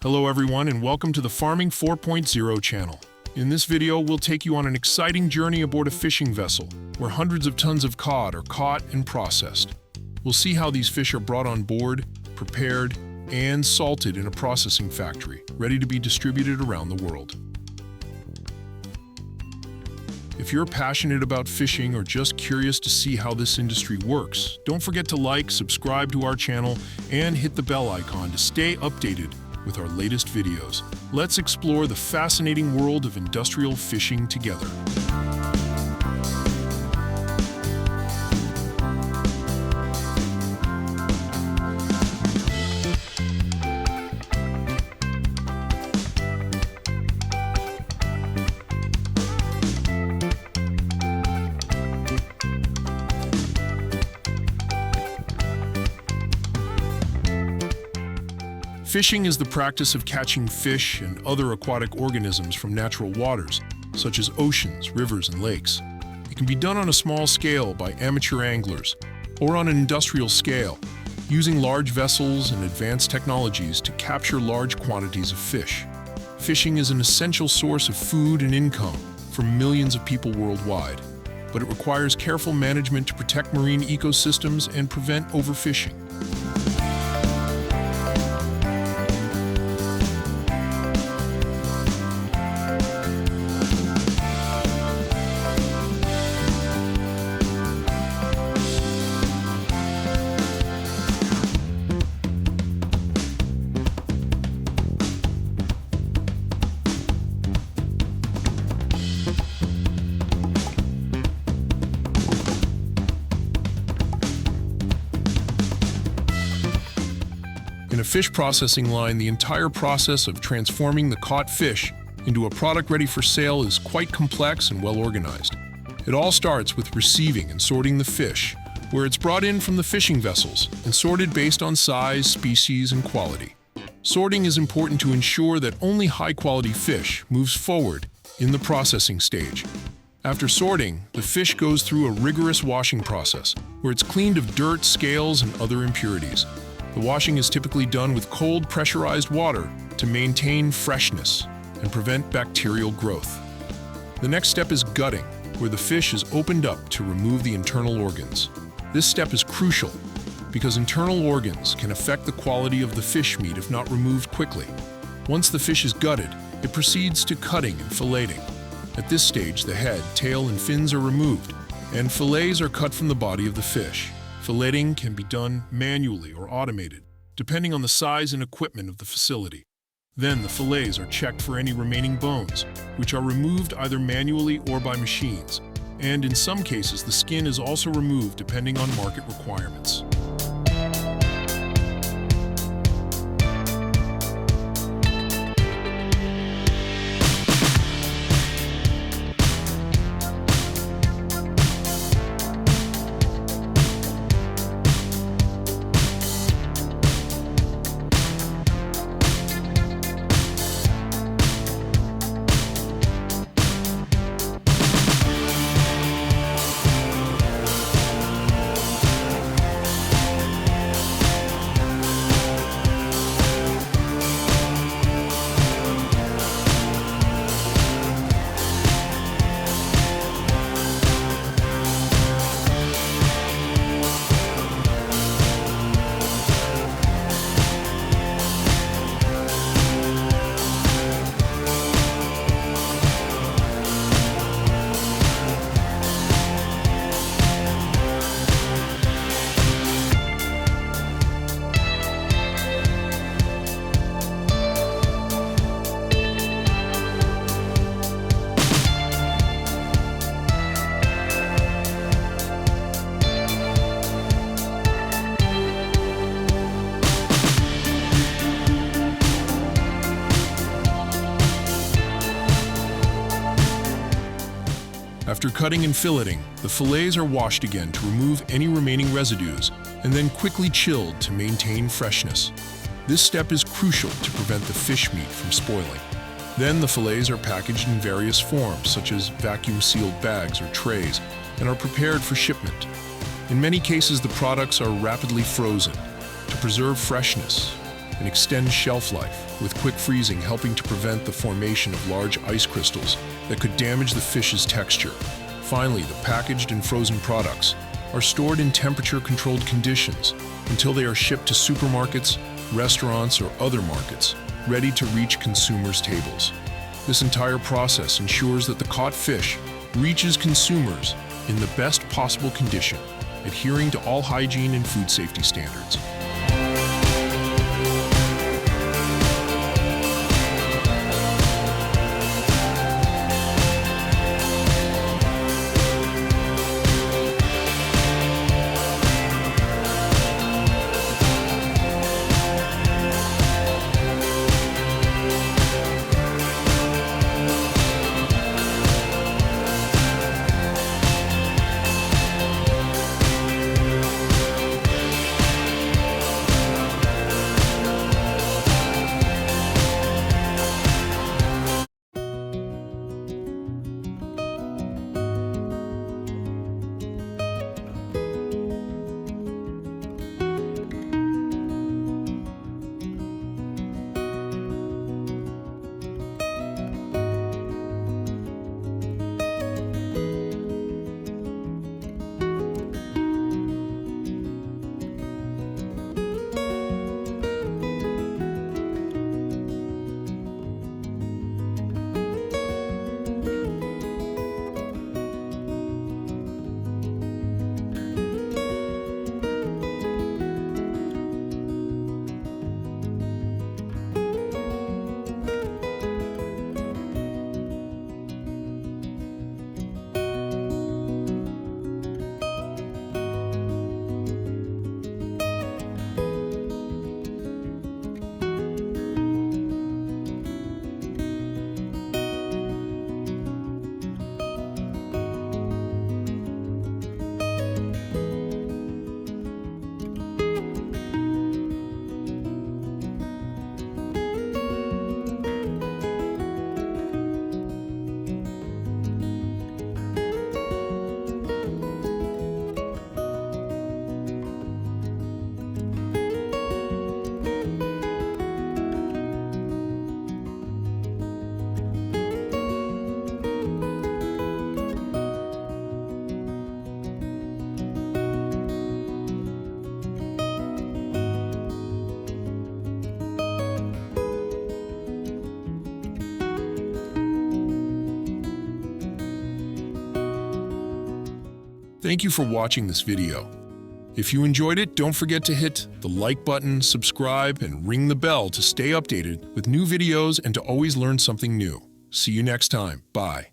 Hello everyone and welcome to the Farming 4.0 channel. In this video, we'll take you on an exciting journey aboard a fishing vessel, where hundreds of tons of cod are caught and processed. We'll see how these fish are brought on board, prepared, and salted in a processing factory, ready to be distributed around the world. If you're passionate about fishing or just curious to see how this industry works, don't forget to like, subscribe to our channel, and hit the bell icon to stay updated with our latest videos. Let's explore the fascinating world of industrial fishing together. Fishing is the practice of catching fish and other aquatic organisms from natural waters, such as oceans, rivers, and lakes. It can be done on a small scale by amateur anglers, or on an industrial scale, using large vessels and advanced technologies to capture large quantities of fish. Fishing is an essential source of food and income for millions of people worldwide, but it requires careful management to protect marine ecosystems and prevent overfishing. In a fish processing line, the entire process of transforming the caught fish into a product ready for sale is quite complex and well organized. It all starts with receiving and sorting the fish, where it's brought in from the fishing vessels and sorted based on size, species, and quality. Sorting is important to ensure that only high-quality fish moves forward in the processing stage. After sorting, the fish goes through a rigorous washing process, where it's cleaned of dirt, scales, and other impurities. The washing is typically done with cold, pressurized water to maintain freshness and prevent bacterial growth. The next step is gutting, where the fish is opened up to remove the internal organs. This step is crucial because internal organs can affect the quality of the fish meat if not removed quickly. Once the fish is gutted, it proceeds to cutting and filleting. At this stage, the head, tail, and fins are removed, and fillets are cut from the body of the fish. Filleting can be done manually or automated, depending on the size and equipment of the facility. Then the fillets are checked for any remaining bones, which are removed either manually or by machines. And in some cases, the skin is also removed depending on market requirements. After cutting and filleting, the fillets are washed again to remove any remaining residues and then quickly chilled to maintain freshness. This step is crucial to prevent the fish meat from spoiling. Then the fillets are packaged in various forms, such as vacuum-sealed bags or trays, and are prepared for shipment. In many cases, the products are rapidly frozen to preserve freshness and extends shelf life, with quick freezing helping to prevent the formation of large ice crystals that could damage the fish's texture. Finally, the packaged and frozen products are stored in temperature-controlled conditions until they are shipped to supermarkets, restaurants, or other markets, ready to reach consumers' tables. This entire process ensures that the caught fish reaches consumers in the best possible condition, adhering to all hygiene and food safety standards. Thank you for watching this video. If you enjoyed it, don't forget to hit the like button, subscribe, and ring the bell to stay updated with new videos and to always learn something new. See you next time. Bye.